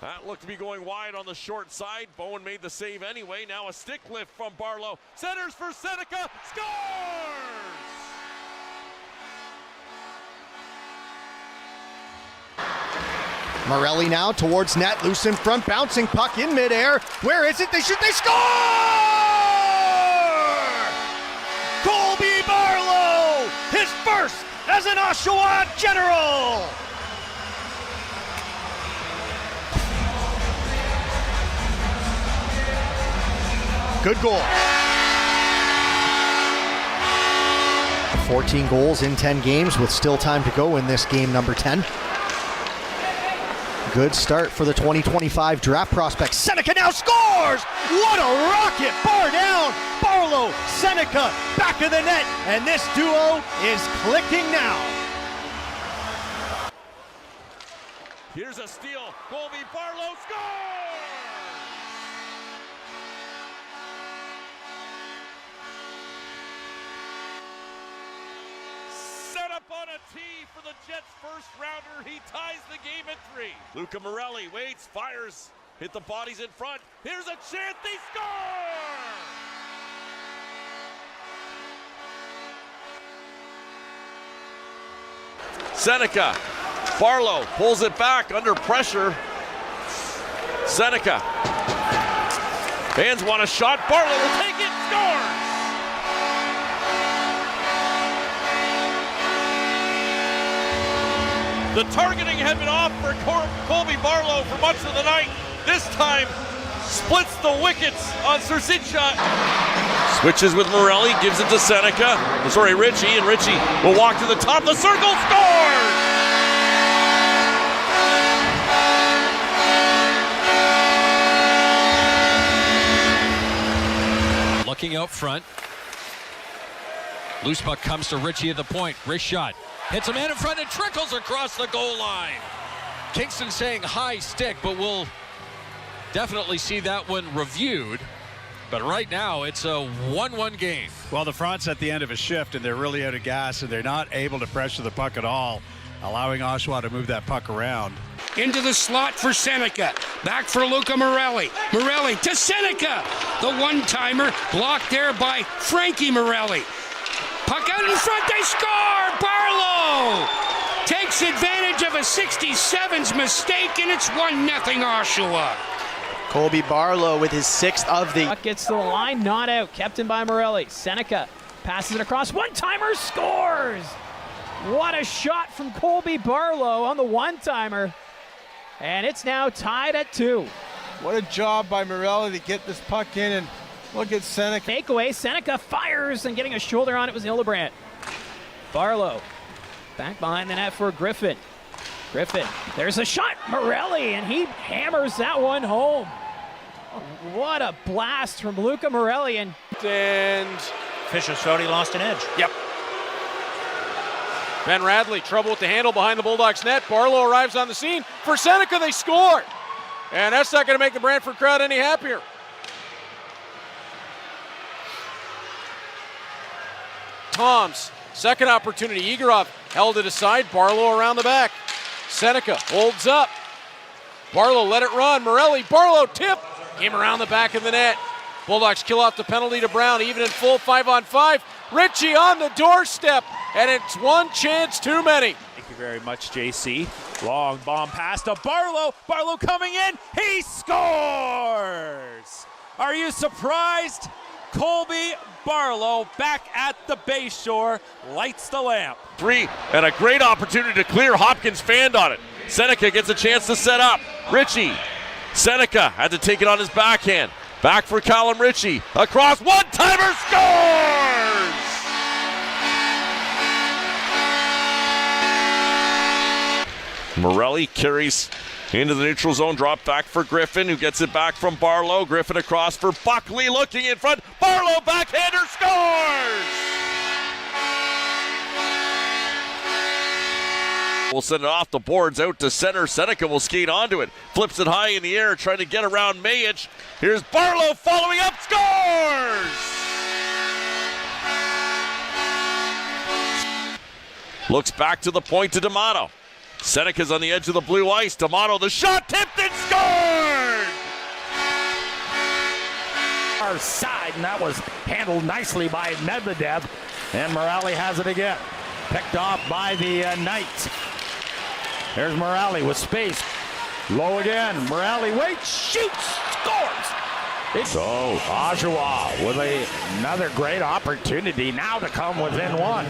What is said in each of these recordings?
That looked to be going wide on the short side. Bowen made the save anyway. Now a stick lift from Barlow. Centers for Seneca. Scores! Morelli now towards net, loose in front, bouncing puck in midair. Where is it? They shoot, they score! Colby Barlow, his first as an Oshawa General! Good goal. 14 goals in 10 games with still time to go in this game number 10. Good start for the 2025 draft prospect. Seneca now scores! What a rocket! Bar down! Barlow, Seneca, back of the net, and this duo is clicking now. Here's a steal. Colby Barlow scores! Set up on a tee for the Jets' first rounder. He ties the game at 3. Luca Morelli waits, fires, hit the bodies in front. Here's a chance, they score! Seneca, Barlow pulls it back under pressure. Seneca, fans want a shot. Barlow will take it, scores! The targeting had been off for Colby Barlow for much of the night. This time, splits the wickets on Sursicha. Switches with Morelli, gives it to Seneca. Richie, and Richie will walk to the top of the circle, scores! Looking out front. Loose puck comes to Richie at the point. Wrist shot. Hits a man in front and trickles across the goal line. Kingston saying high stick, but we'll definitely see that one reviewed. But right now, it's a 1-1 game. Well, the front's at the end of a shift, and they're really out of gas, and they're not able to pressure the puck at all, allowing Oshawa to move that puck around. Into the slot for Seneca. Back for Luca Morelli. Morelli to Seneca. The one-timer blocked there by Frankie Morelli. Puck out in front, they score! Barlow takes advantage of a 67's mistake, and it's 1-0 Oshawa. Colby Barlow with his 6th of the... Puck gets to the line, not out, kept in by Morelli. Seneca passes it across, one-timer, scores! What a shot from Colby Barlow on the one-timer. And it's now tied at 2. What a job by Morelli to get this puck in, and look at Seneca. Takeaway, Seneca fires, and getting a shoulder on it was Hildebrandt. Barlow back behind the net for Griffin. Griffin, there's a shot, Morelli, and he hammers that one home. What a blast from Luca Morelli. And Fisher's thought he lost an edge. Yep. Ben Radley, trouble with the handle behind the Bulldogs net. Barlow arrives on the scene. For Seneca, they score. And that's not going to make the Brantford crowd any happier. Toms, second opportunity. Egorov held it aside. Barlow around the back. Seneca holds up. Barlow let it run. Morelli, Barlow tip. Came around the back of the net. Bulldogs kill off the penalty to Brown, even in full 5-on-5. Richie on the doorstep, and it's one chance too many. Thank you very much, JC. Long bomb pass to Barlow. Barlow coming in. He scores! Are you surprised? Colby Barlow back at the base shore lights the lamp. 3, and a great opportunity to clear. Hopkins fanned on it. Seneca gets a chance to set up. Richie. Seneca had to take it on his backhand. Back for Callum Richie. Across, one-timer, scores! Morelli carries into the neutral zone, drop back for Griffin, who gets it back from Barlow. Griffin across for Buckley, looking in front. Barlow, backhander, scores! Will send it off the boards out to center. Seneca will skate onto it. Flips it high in the air, trying to get around Mayich. Here's Barlow following up, scores! Looks back to the point to D'Amato. Seneca's on the edge of the blue ice. D'Amato, the shot tipped and scored! Our side, and that was handled nicely by Medvedev. And Morelli has it again. Picked off by the Knights. There's Morelli with space. Low again. Morelli waits, shoots, scores. So Oshawa with another great opportunity now to come within one.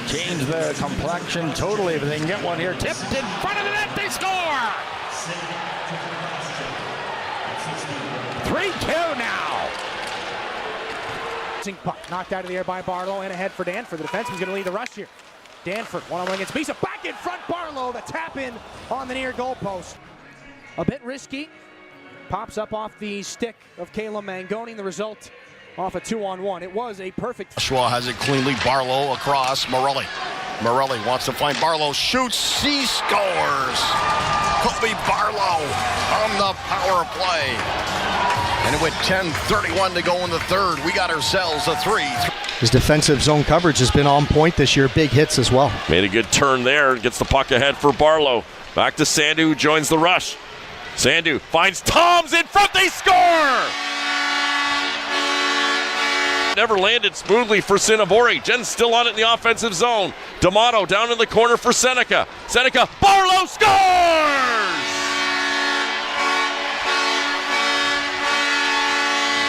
Change the complexion totally if they can get one here. Tipped in front of the net, they score! 3-2 now. Puck knocked out of the air by Barlow and ahead for Danford. The defenseman's going to lead the rush here. Danford one-on-one against Bisa. Back in front, Barlow. The tap in on the near goal post. A bit risky. Pops up off the stick of Caleb Mangoni. The result off a 2-on-1. It was a perfect. Oshawa has it cleanly. Barlow across. Morelli. Morelli wants to find Barlow. Shoots. He scores. Colby Barlow on the power play. And it went 10:31 to go in the third. We got ourselves a 3. His defensive zone coverage has been on point this year. Big hits as well. Made a good turn there. Gets the puck ahead for Barlow. Back to Sandu, who joins the rush. Sandu finds Toms in front. They score! Never landed smoothly for Sinnavori. Jen's still on it in the offensive zone. D'Amato down in the corner for Seneca. Seneca, Barlow scores!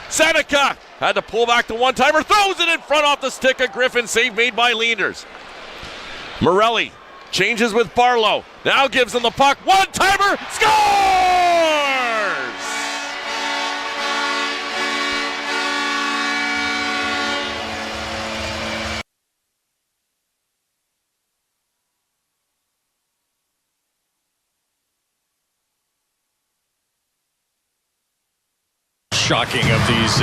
Seneca had to pull back the one-timer, throws it in front off the stick of Griffin. Save made by Leanders. Morelli changes with Barlow. Now gives him the puck. One-timer, scores! Shocking of these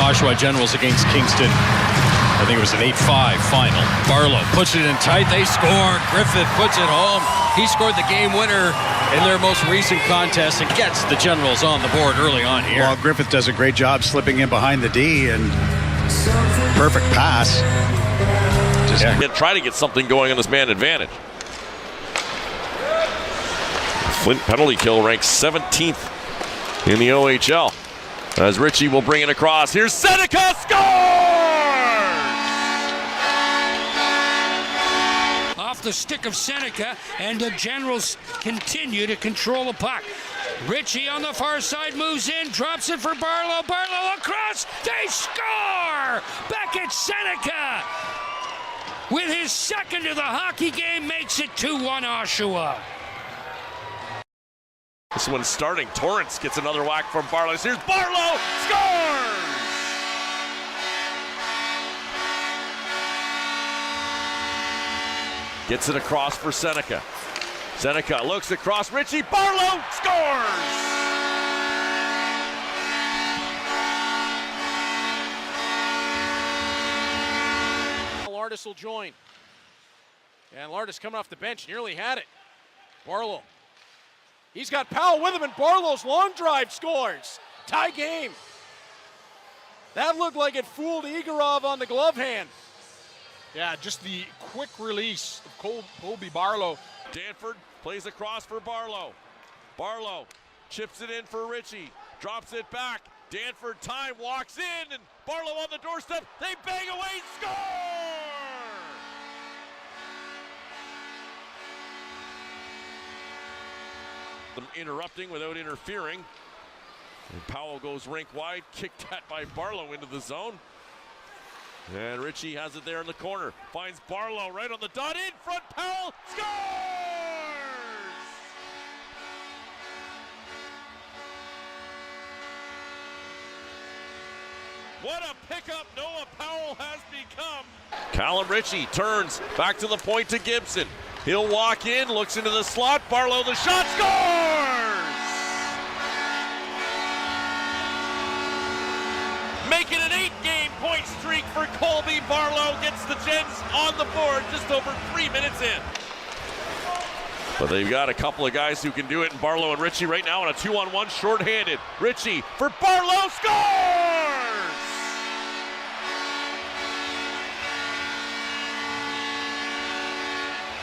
Oshawa Generals against Kingston. I think it was an 8-5 final. Barlow puts it in tight. They score. Griffith puts it home. He scored the game winner in their most recent contest and gets the Generals on the board early on here. Well, Griffith does a great job slipping in behind the D and perfect pass. Just try to get something going on this man advantage. Flint penalty kill ranks 17th in the OHL. As Ritchie will bring it across. Here's Seneca, scores! Off the stick of Seneca, and the Generals continue to control the puck. Ritchie on the far side moves in, drops it for Barlow. Barlow across, they score! Back at Seneca! With his second of the hockey game, makes it 2-1 Oshawa. This one's starting. Torrance gets another whack from Barlow. Here's Barlow, scores! Gets it across for Seneca. Seneca looks across. Ritchie, Barlow scores! Lardis will join. And Lardis coming off the bench, nearly had it. Barlow. He's got Powell with him, and Barlow's long drive scores. Tie game. That looked like it fooled Igorov on the glove hand. Yeah, just the quick release of Colby Barlow. Danford plays across for Barlow. Barlow chips it in for Ritchie. Drops it back. Danford time walks in, and Barlow on the doorstep. They bang away, score! Interrupting without interfering. And Powell goes rink wide, kicked that by Barlow into the zone. And Ritchie has it there in the corner. Finds Barlow right on the dot, in front, Powell scores! What a pickup Noah Powell has become. Callum Ritchie turns back to the point to Gibson. He'll walk in, looks into the slot. Barlow, the shot, scores! Making an 8-game point streak for Colby Barlow. Gets the Gens on the board just over 3 minutes in. But they've got a couple of guys who can do it in Barlow and Ritchie right now on a 2-on-1 shorthanded. Ritchie for Barlow, scores!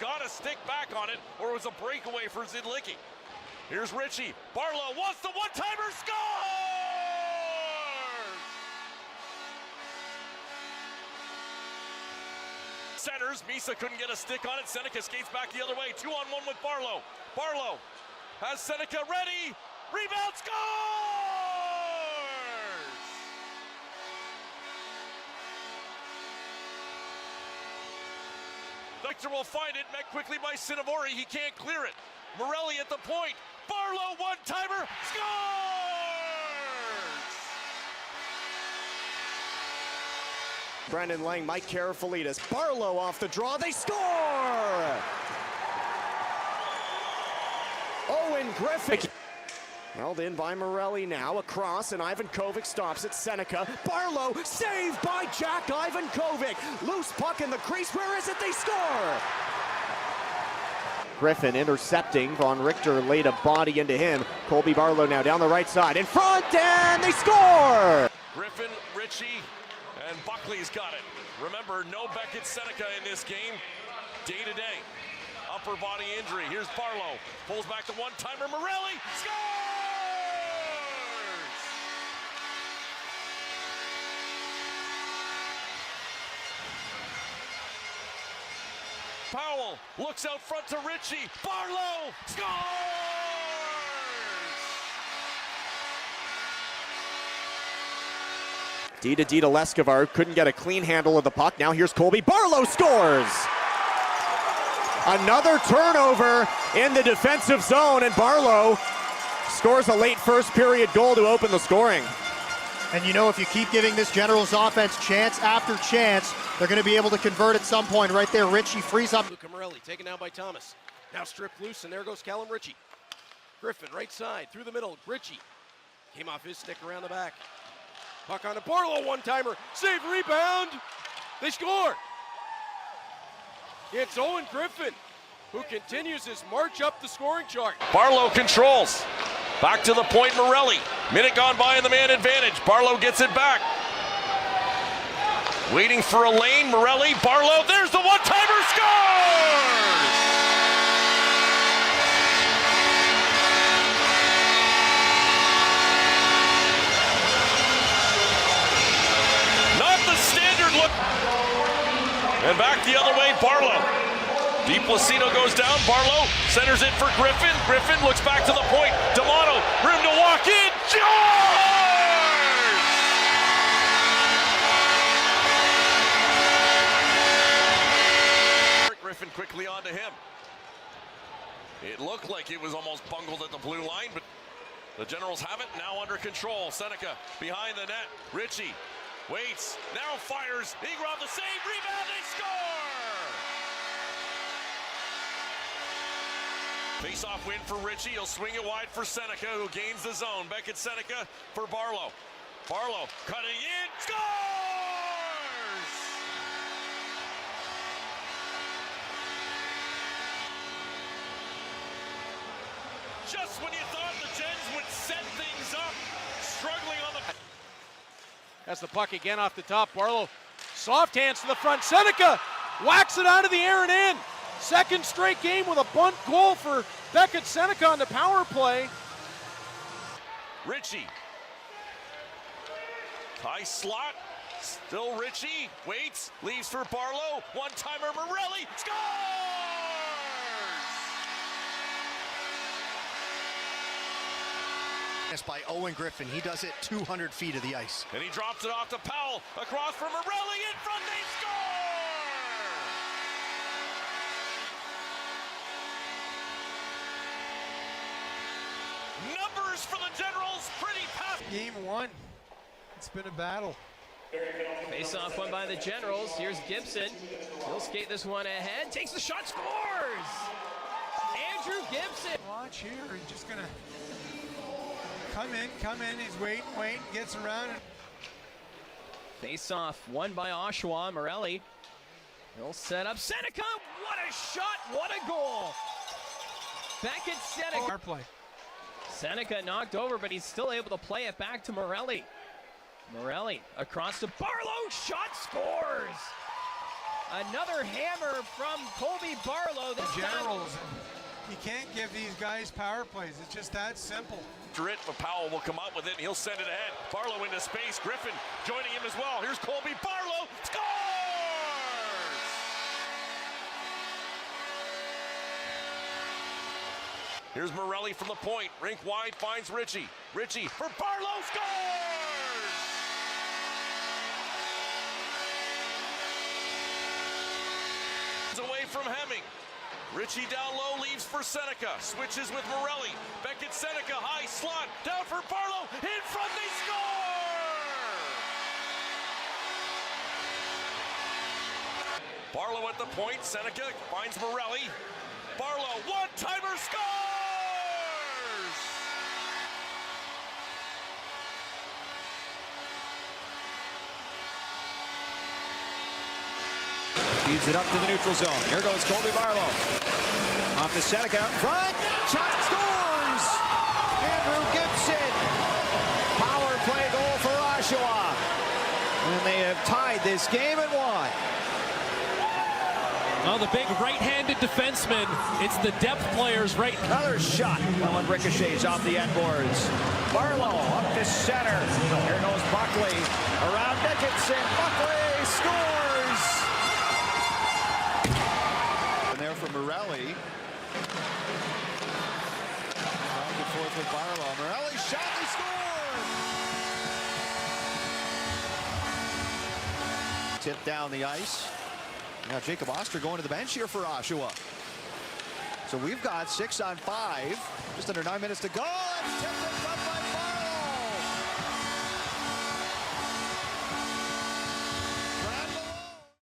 got a stick back on it, or it was a breakaway for Zidlicki. Here's Ritchie. Barlow wants the one-timer, scores! Centers, Misa couldn't get a stick on it. Seneca skates back the other way. 2-on-1 with Barlow. Barlow has Seneca ready. Rebound, scores! Victor will find it, met quickly by Cinnavori. He can't clear it. Morelli at the point. Barlow, one-timer, scores! Brendan Lang, Mike Karafalides. Barlow off the draw. They score! Owen Griffin. Held in by Morelli now. Across, and Ivan Kovic stops it. Seneca. Barlow, saved by Jack Ivan Kovic. Loose puck in the crease. Where is it? They score! Griffin intercepting. Von Richter laid a body into him. Colby Barlow now down the right side. In front, and they score! Griffin, Ritchie, and Buckley's got it. Remember, no Beckett Seneca in this game. Day to day. Upper body injury. Here's Barlow. Pulls back the one-timer. Morelli scores! Powell looks out front to Ritchie. Barlow scores! D to Leskovar couldn't get a clean handle of the puck. Now here's Colby. Barlow scores! Another turnover in the defensive zone, and Barlow scores a late first period goal to open the scoring. And you know, if you keep giving this Generals offense chance after chance, they're going to be able to convert at some point. Right there, Ritchie frees up. Luca Morelli taken down by Thomas. Now stripped loose, and there goes Callum Ritchie. Griffin right side, through the middle. Ritchie came off his stick around the back. Puck on to Barlow, one-timer. Save, rebound. They score. It's Owen Griffin, who continues his march up the scoring chart. Barlow controls. Back to the point, Morelli. Minute gone by in the man advantage. Barlow gets it back. Waiting for a lane, Morelli, Barlow, there's the one-timer, scores! Not the standard look. And back the other way, Barlow. Di Placido goes down, Barlow centers it for Griffin. Griffin looks back to the point. D'Amato, room to walk in, Griffin quickly onto him. It looked like it was almost bungled at the blue line, but the Generals have it now under control. Seneca behind the net. Ritchie waits, now fires. Egrov the save, rebound, they score! Face-off win for Ritchie. He'll swing it wide for Seneca, who gains the zone. Beckett Seneca for Barlow. Barlow cutting in, scores! Just when you thought the Gens would set things up, struggling on the... Has the puck again off the top. Barlow, soft hands to the front. Seneca whacks it out of the air and in. Second straight game with a bunt goal for Beckett Seneca on the power play. Ritchie. High slot. Still Ritchie. Waits. Leaves for Barlow. One-timer Morelli. Scores! By Owen Griffin. He does it 200 feet of the ice. And he drops it off to Powell. Across for Morelli. In front. They score! Numbers for the Generals. Pretty pass. Game one. It's been a battle. Face-off won by the Generals. Here's Gibson. He'll skate this one ahead. Takes the shot. Scores! Andrew Gibson. Watch here. He's just going to come in. He's waiting, gets around. Face-off won by Oshawa. Morelli. He'll set up Seneca. What a shot. What a goal. Beckett Seneca. Power play. Seneca knocked over, but he's still able to play it back to Morelli. Morelli across to Barlow. Shot, scores. Another hammer from Colby Barlow. This Generals. You can't give these guys power plays. It's just that simple. But Powell will come up with it and he'll send it ahead. Barlow into space. Griffin joining him as well. Here's Colby Barlow. Scores! Here's Morelli from the point. Rink wide finds Ritchie. Ritchie for Barlow. Scores! Away from Hemming. Ritchie down low, leaves for Seneca. Switches with Morelli. Beckett Seneca, high slot. Down for Barlow. In front, they score! Barlow at the point. Seneca finds Morelli. Barlow, one-timer, scores! Feeds it up to the neutral zone. Here goes Colby Barlow. Off to Seneca. Front. Shot scores! Andrew Gibson. Power play goal for Oshawa. And they have tied this game at 1. Oh, the big right-handed defenseman. It's the depth players right. Another shot. That one ricochets off the end boards. Barlow up to center. Here goes Buckley. Around Dickinson. Buckley scores! There for Morelli. Back and forth with Barlow. Morelli shot and scored! Tipped down the ice. Now Jacob Oster going to the bench here for Oshawa. So we've got 6 on 5. Just under 9 minutes to go. It's tipped